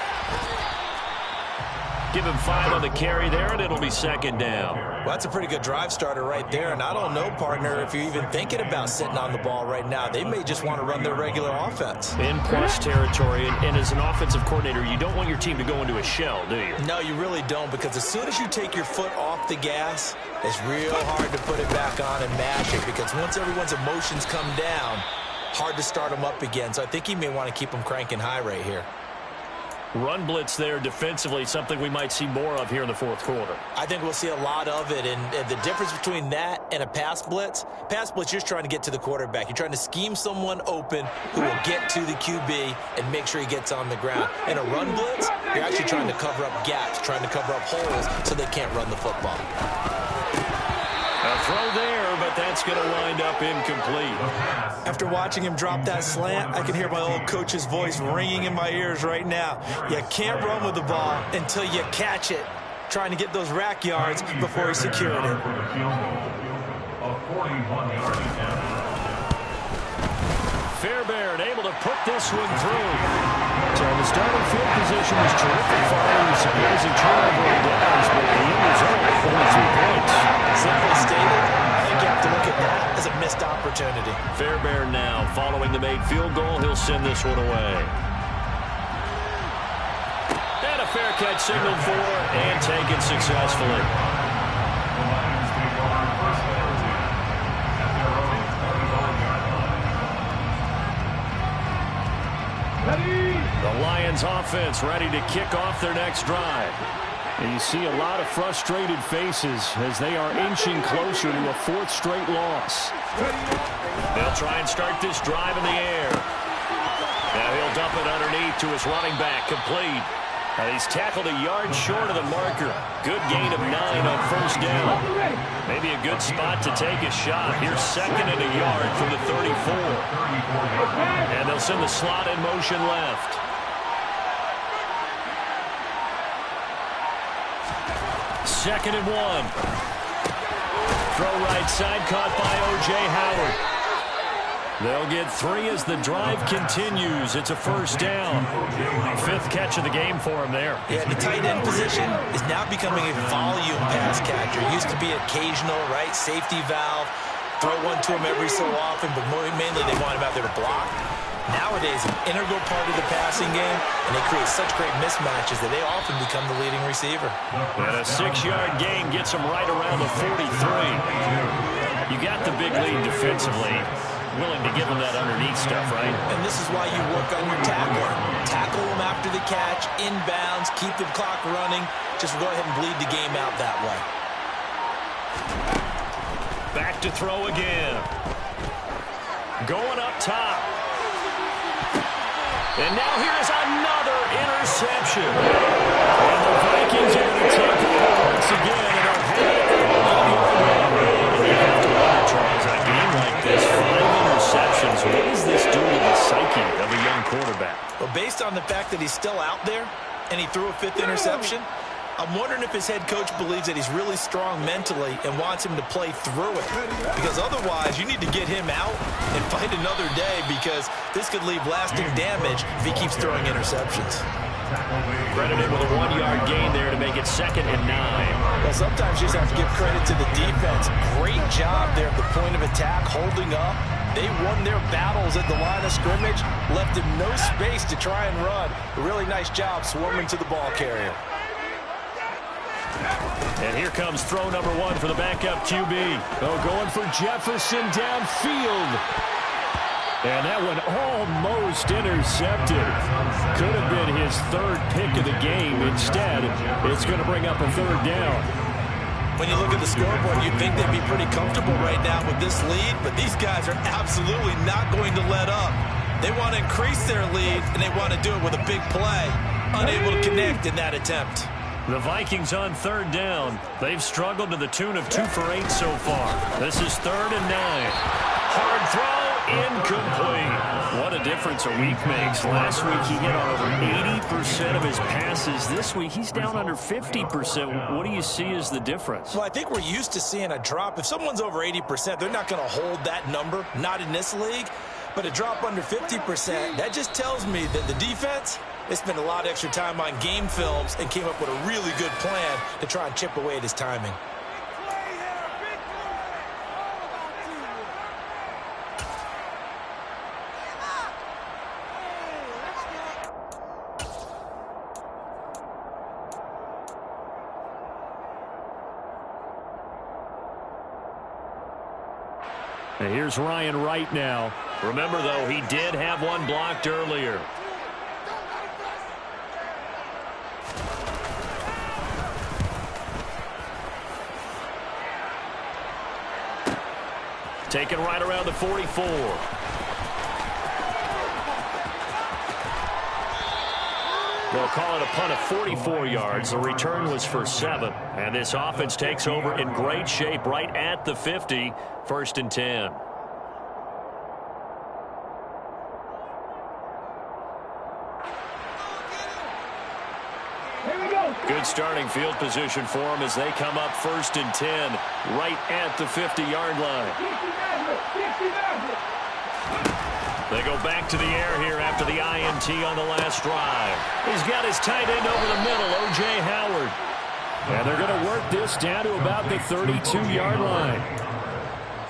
Give him 5 on the carry there, and it'll be second down. Well, that's a pretty good drive starter right there, and I don't know, partner, if you're even thinking about sitting on the ball right now. They may just want to run their regular offense. In plus territory, and as an offensive coordinator, you don't want your team to go into a shell, do you? No, you really don't, because as soon as you take your foot off the gas, it's real hard to put it back on and mash it, because once everyone's emotions come down, hard to start them up again. So I think he may want to keep them cranking high right here. Run blitz there defensively, something we might see more of here in the fourth quarter. I think we'll see a lot of it, and the difference between that and a pass blitz, you're just trying to get to the quarterback. You're trying to scheme someone open who will get to the QB and make sure he gets on the ground. In a run blitz, you're actually trying to cover up gaps, trying to cover up holes so they can't run the football. A throw there, but that's going to wind up incomplete. After watching him drop that slant, I can hear my old coach's voice ringing in my ears right now. You can't run with the ball until you catch it. Trying to get those rack yards before he secured it. Fairbairn able to put this one through. So the starting field position was terrific following the surprising turnover of downs, but the end result, only 3 points. Simply stated, I think you have to look at that as a missed opportunity. Fairbairn now, following the made field goal, he'll send this one away. And a fair catch signaled for and taken successfully. The Lions offense ready to kick off their next drive. And you see a lot of frustrated faces as they are inching closer to a 4th straight loss. They'll try and start this drive in the air. Now he'll dump it underneath to his running back, complete. He's tackled a yard short of the marker. Good gain of 9 on first down. Maybe a good spot to take a shot. Here's 2nd and a yard from the 34. And they'll send the slot in motion left. Second and 1. Throw right side, caught by O.J. Howard. They'll get 3 as the drive continues. It's a first down. 5th catch of the game for him there. Yeah, the tight end position is now becoming a volume pass catcher. Used to be occasional, right? Safety valve. Throw one to him every so often, but mainly they want him out there to block. Nowadays, an integral part of the passing game, and they create such great mismatches that they often become the leading receiver. And a 6-yard gain gets them right around the 43. You got the big lead defensively. Willing to give them that underneath stuff, right? And this is why you work on your tackling. Tackle them after the catch, inbounds, keep the clock running. Just go ahead and bleed the game out that way. Back to throw again. Going up top. And now here's another interception. And the Vikings are going to take the ball once again and are headed for the 1-yard line. And you have to wonder, Charles, a game like this, 5 interceptions, what does this do to the psyche of a young quarterback? Well, based on the fact that he's still out there and he threw a 5th interception, I'm wondering if his head coach believes that he's really strong mentally and wants him to play through it. Because otherwise, you need to get him out and fight another day, because this could leave lasting damage if he keeps throwing interceptions. Credited with a 1-yard gain there to make it 2nd and 9. Well, sometimes you just have to give credit to the defense. Great job there at the point of attack, holding up. They won their battles at the line of scrimmage, left him no space to try and run. A really nice job swarming to the ball carrier. And here comes throw number 1 for the backup QB. Oh, going for Jefferson downfield. And that one almost intercepted. Could have been his 3rd pick of the game. Instead, it's going to bring up a 3rd down. When you look at the scoreboard, you'd think they'd be pretty comfortable right now with this lead, but these guys are absolutely not going to let up. They want to increase their lead, and they want to do it with a big play. Unable to connect in that attempt. The Vikings on 3rd down. They've struggled to the tune of 2 for 8 so far. This is 3rd and 9. Hard throw, incomplete. What a difference a week makes. Last week he hit on over 80% of his passes. This week he's down under 50%. What do you see as the difference? Well, I think we're used to seeing a drop. If someone's over 80%, they're not going to hold that number. Not in this league. But to drop under 50%, that just tells me that the defense, they spent a lot of extra time on game films and came up with a really good plan to try and chip away at his timing. And here's Ryan Wright now. Remember, though, he did have one blocked earlier. Taken right around the 44. They'll call it a punt of 44 yards. The return was for 7. And this offense takes over in great shape right at the 50. 1st and 10. Good starting field position for them as they come up 1st and 10 right at the 50-yard line. They go back to the air here after the INT on the last drive. He's got his tight end over the middle, O.J. Howard. And they're going to work this down to about the 32-yard line.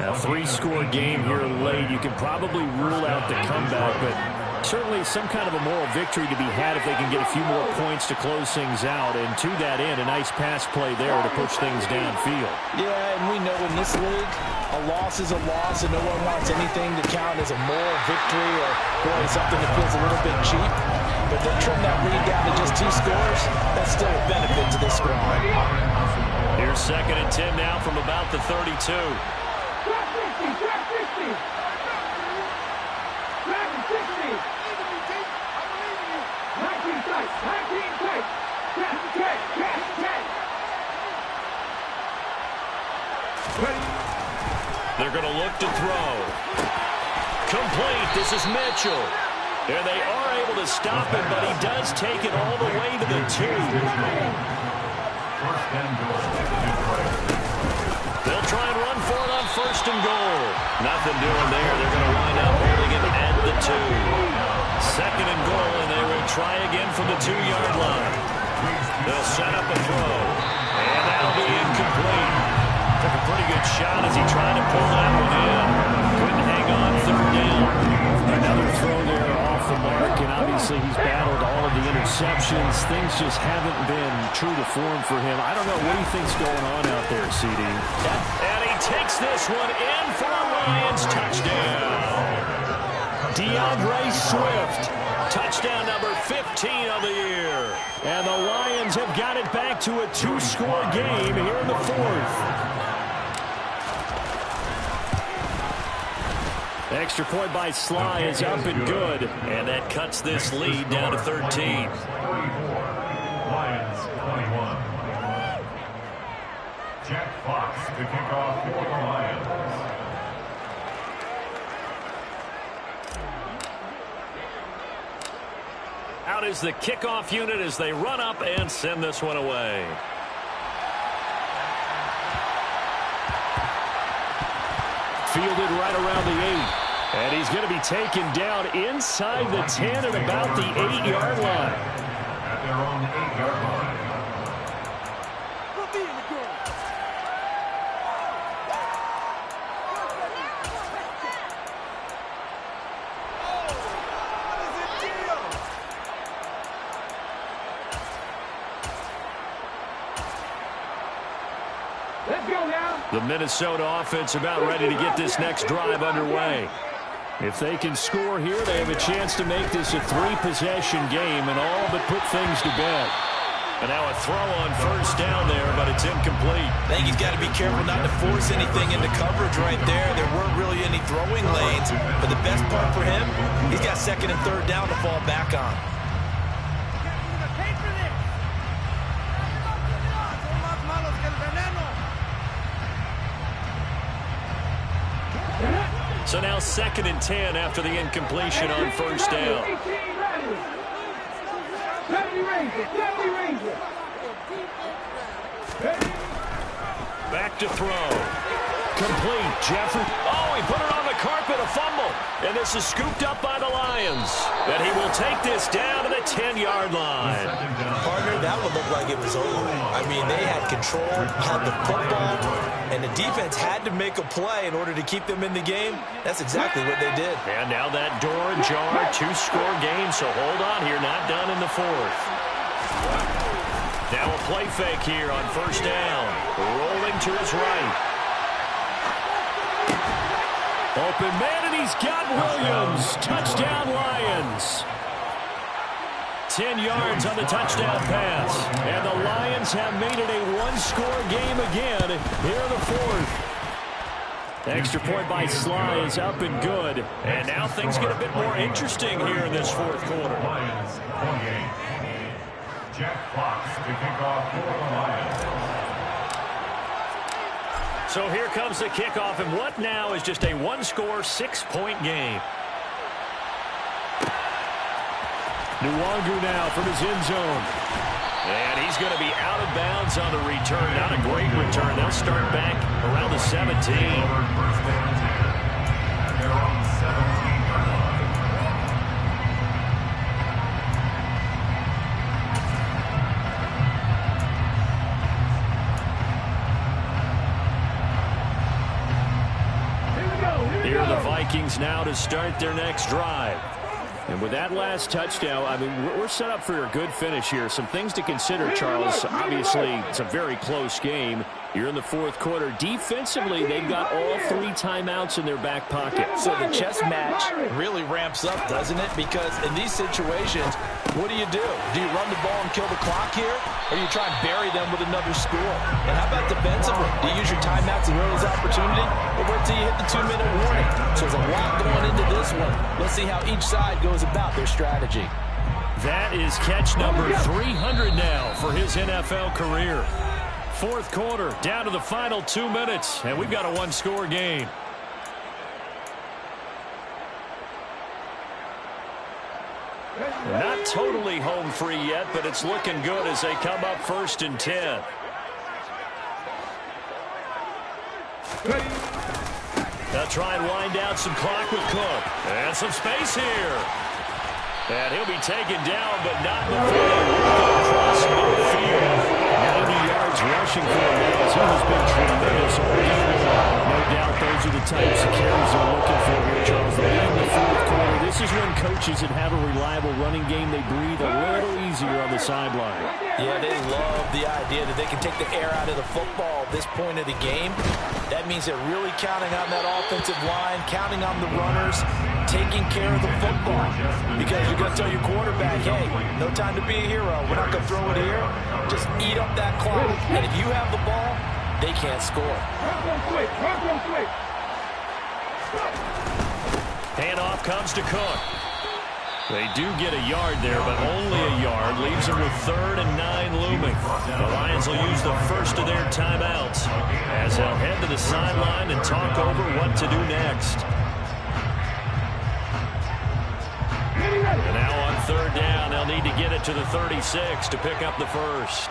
A 3-score game here late. You can probably rule out the comeback, but certainly some kind of a moral victory to be had if they can get a few more points to close things out. And to that end, a nice pass play there to push things downfield. Yeah, and we know in this league, a loss is a loss, and no one wants anything to count as a moral victory or boy, something that feels a little bit cheap. But they trim that lead down to just 2 scores. That's still a benefit to this squad. Here's 2nd and 10 now from about the 32. They're going to look to throw. Complete. This is Mitchell. And they are able to stop him, but he does take it all the way to the 2. They'll try and run for it on 1st and goal. Nothing doing there. They're going to wind up holding him at the 2. 2nd and goal, and they will try again from the 2-yard line. They'll set up a throw. And that'll be incomplete. Took a pretty good shot as he tried to pull that one in. Couldn't hang on 3rd down. Another throw there off the mark, and obviously he's battled all of the interceptions. Things just haven't been true to form for him. I don't know. What do you think's going on out there, CD? And he takes this one in for a Lions touchdown. DeAndre Swift, touchdown number 15 of the year. And the Lions have got it back to a 2-score game here in the 4th. Extra point by Sly is up and good. And that cuts this lead down to 13. Lions 21. Jack Fox to kick off for the Lions. Out is the kickoff unit as they run up and send this one away. Fielded right around the 8. And he's going to be taken down inside the 10 at about the 8-yard line. At their own 8-yard line. The Minnesota offense about ready to get this next drive underway. If they can score here, they have a chance to make this a 3-possession game and all but put things to bed. And now a throw on 1st down there, but it's incomplete. I think he's got to be careful not to force anything into coverage right there. There weren't really any throwing lanes, but the best part for him, he's got 2nd and 3rd down to fall back on. So now 2nd and 10 after the incompletion on 1st down. Back to throw. Complete. Jeffrey. Oh, he put it on the carpet. A fumble. And this is scooped up by the Lions. And he will take this down to the 10-yard line. Partner, that would look like it was over. I mean, they had control, had the football, and the defense had to make a play in order to keep them in the game. That's exactly what they did. And now that door ajar, 2-score game, so hold on here, not done in the fourth. Now a play fake here on first down. Rolling to his right. Open man, and he's got Williams. Touchdown, Lions. 10 yards on the touchdown pass. And the Lions have made it a one-score game again here in the fourth. Extra point by Sly is up and good. And now things get a bit more interesting here in this fourth quarter. Lions 28. Jack Fox to kick off for the Lions. So here comes the kickoff, and what now is just a one-score, 6-point game. Nwangu now from his end zone. And he's going to be out of bounds on the return. Not a great return. They'll start back around the 17. First and 10. They're on the 17-yard line. Here are the Vikings now to start their next drive. And with that last touchdown, I mean, we're set up for a good finish here. Some things to consider, Charles. Obviously, it's a very close game. You're in the fourth quarter. Defensively, they've got all 3 timeouts in their back pocket. So the chess match really ramps up, doesn't it? Because in these situations, what do? Do you run the ball and kill the clock here? Or do you try and bury them with another score? And how about defensively? Do you use your timeouts and those opportunity? Or wait till you hit the 2-minute warning? So there's a lot going into this one. Let's see how each side goes about their strategy. That is catch number 300 now for his NFL career. Fourth quarter, down to the final 2 minutes, and we've got a one-score game. Not totally home free yet, but it's looking good as they come up first and 10. They'll try and wind out some clock with Cook. And some space here. And he'll be taken down, but not before they work across midfield. 90 yards rushing for him. He has been tremendous all game. No doubt those are the types of carries they're looking for here, Charles. In the fourth quarter, this is when coaches that have a reliable running game, they breathe a little easier on the sideline. Yeah, they love the idea that they can take the air out of the football at this point of the game. That means they're really counting on that offensive line, counting on the runners, taking care of the football. Because you're going to tell your quarterback, hey, no time to be a hero. We're not going to throw it here. Just eat up that clock. And if you have the ball, they can't score. Handoff comes to Cook. They do get a yard there, but only a yard. Leaves them with 3rd and 9 looming. The Lions will use the first of their timeouts as they'll head to the sideline and talk over what to do next. And now on 3rd down, they'll need to get it to the 36 to pick up the first.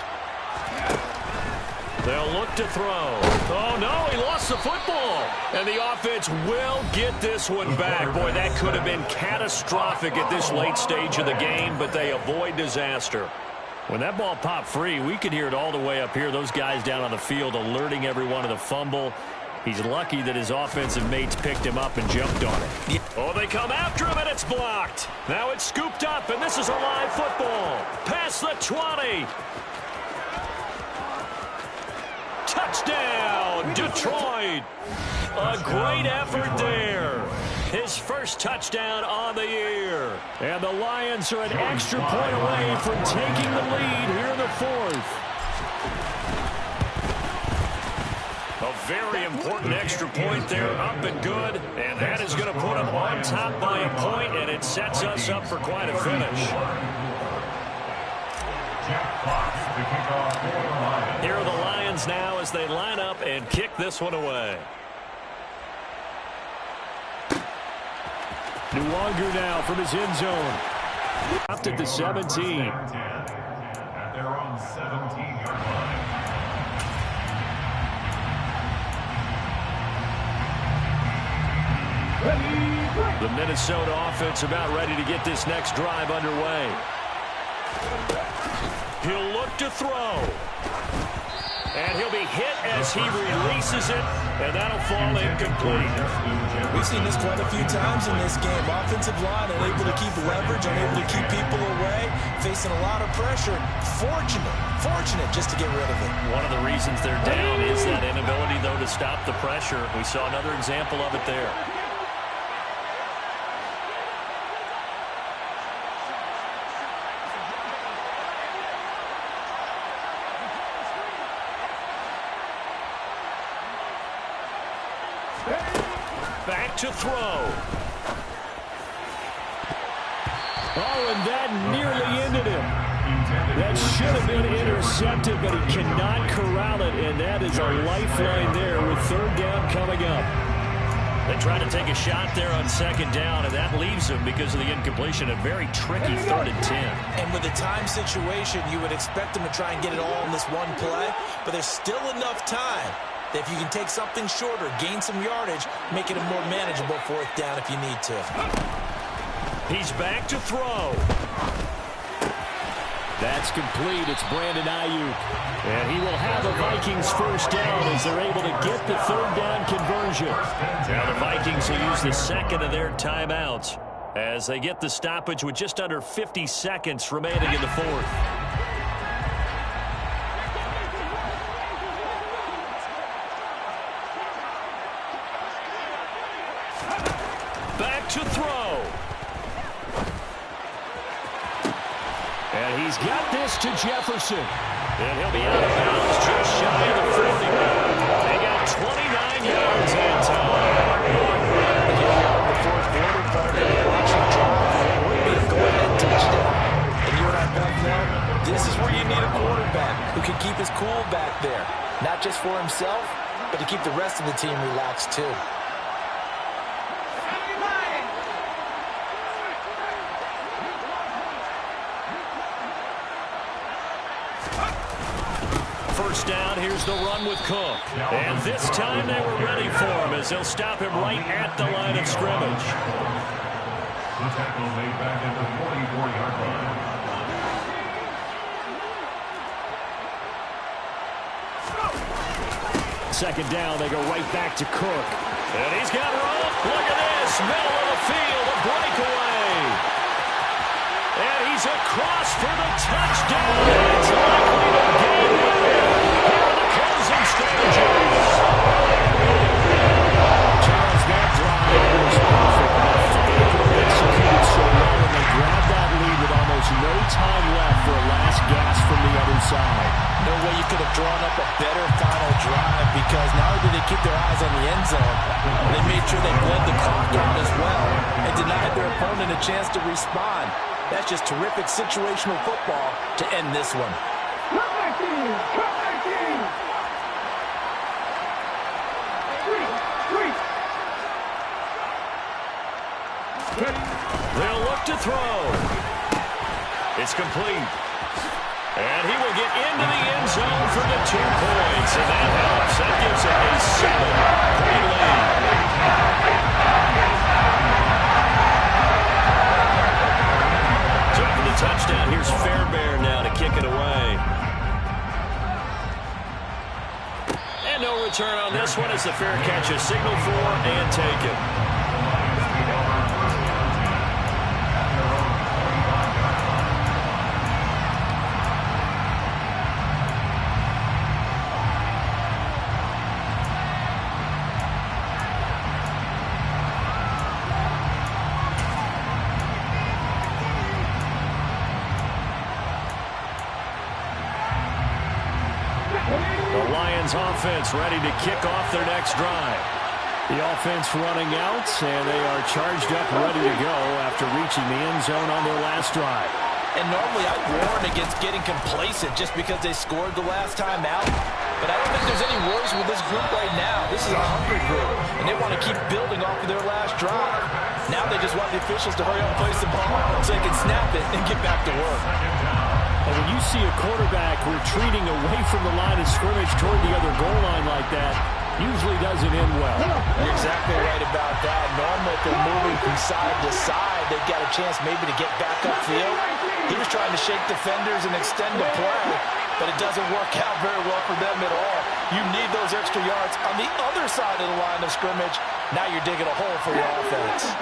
They'll look to throw. Oh, no, he lost the football. And the offense will get this one back. Boy, that could have been catastrophic at this late stage of the game, but they avoid disaster. When that ball popped free, we could hear it all the way up here. Those guys down on the field alerting everyone of the fumble. He's lucky that his offensive mates picked him up and jumped on it. Oh, they come after him, and it's blocked. Now it's scooped up, and this is a live football. Past the 20. Touchdown, Detroit. A great effort there. His first touchdown on the year. And the Lions are an extra point away from taking the lead here in the fourth. A very important extra point there, up and good. And that is going to put them on top by a point, and it sets us up for quite a finish. Jack Fox to kick off for the Lions. Here are the Lions now as they line up and kick this one away. Nwangu now from his end zone. Up at the 17. At their own 17-yard line. Ready. The Minnesota offense about ready to get this next drive underway. He'll look to throw. And he'll be hit as he releases it, and that'll fall incomplete. We've seen this quite a few times in this game. Offensive line unable to keep leverage, unable to keep people away, facing a lot of pressure. Fortunate just to get rid of it. One of the reasons they're down is that inability, though, to stop the pressure. We saw another example of it there. Back to throw. Oh, and that nearly ended him. That should have been intercepted, but he cannot corral it, and that is a lifeline there with third down coming up. They try to take a shot there on second down, and that leaves them because of the incompletion. A very tricky 3rd and 10. And with the time situation, you would expect them to try and get it all in this one play, but there's still enough time that if you can take something shorter, gain some yardage, make it a more manageable 4th down if you need to. He's back to throw. That's complete. It's Brandon Ayuk. And he will have a Vikings first down as they're able to get the 3rd down conversion. Now the Vikings will use the second of their timeouts as they get the stoppage with just under 50 seconds remaining in the 4th. Back to throw. And he's got this to Jefferson. And he'll be out of bounds just shy of the 50. They got 29 yards that time. The 4th quarter, partner, watching drive would be a go-ahead touchdown. And you and I both know this is where you need a quarterback who can keep his cool back there. Not just for himself, but to keep the rest of the team relaxed too. First down, here's the run with Cook. And this time they were ready for him as they'll stop him right at the line of scrimmage. The tackle made back at the 44-yard line. Second down, they go right back to Cook. And he's got room. Look at this. Middle of the field, a breakaway. And he's across for the touchdown. It's likely to gain one. Here are the closing strategies. Charles, that drive was perfect. Executed so well, and they grabbed that lead with almost no time left for a last gasp from the other side. No way you could have drawn up a better final drive, because not only did they keep their eyes on the end zone, they made sure they bled the clock down as well and denied their opponent a chance to respond. That's just terrific situational football to end this one. They'll look to throw. It's complete. And he will get into the end zone for the 2 points. And that helps. That gives him a 7-point lead. Dropping the touchdown. Here's Fairbairn now to kick it away. And no return on this one as the fair catch is signaled for and taken. Offense ready to kick off their next drive. The offense running out, and they are charged up ready to go after reaching the end zone on their last drive. And normally I warn against getting complacent just because they scored the last time out. But I don't think there's any worries with this group right now. This is a hungry group, and they want to keep building off of their last drive. Now they just want the officials to hurry up and place the ball so they can snap it and get back to work. And when you see a quarterback retreating away from the line of scrimmage toward the other goal line like that, usually doesn't end well. You're exactly right about that. Normally, if they're moving from side to side, they've got a chance maybe to get back upfield. He was trying to shake defenders and extend the play, but it doesn't work out very well for them at all. You need those extra yards on the other side of the line of scrimmage. Now you're digging a hole for your offense.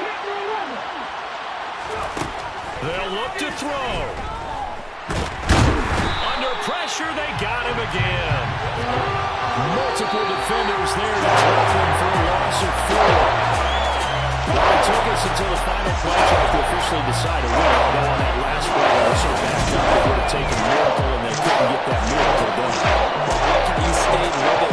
They'll look to throw. Under pressure, they got him again. Multiple defenders there to tackle him for a loss of 4. Well, it took us until the final play track to officially decide a winner. Although on that last play, they were so backed up, it would have taken a miracle, and they couldn't get that miracle done. I like how you stayed with it.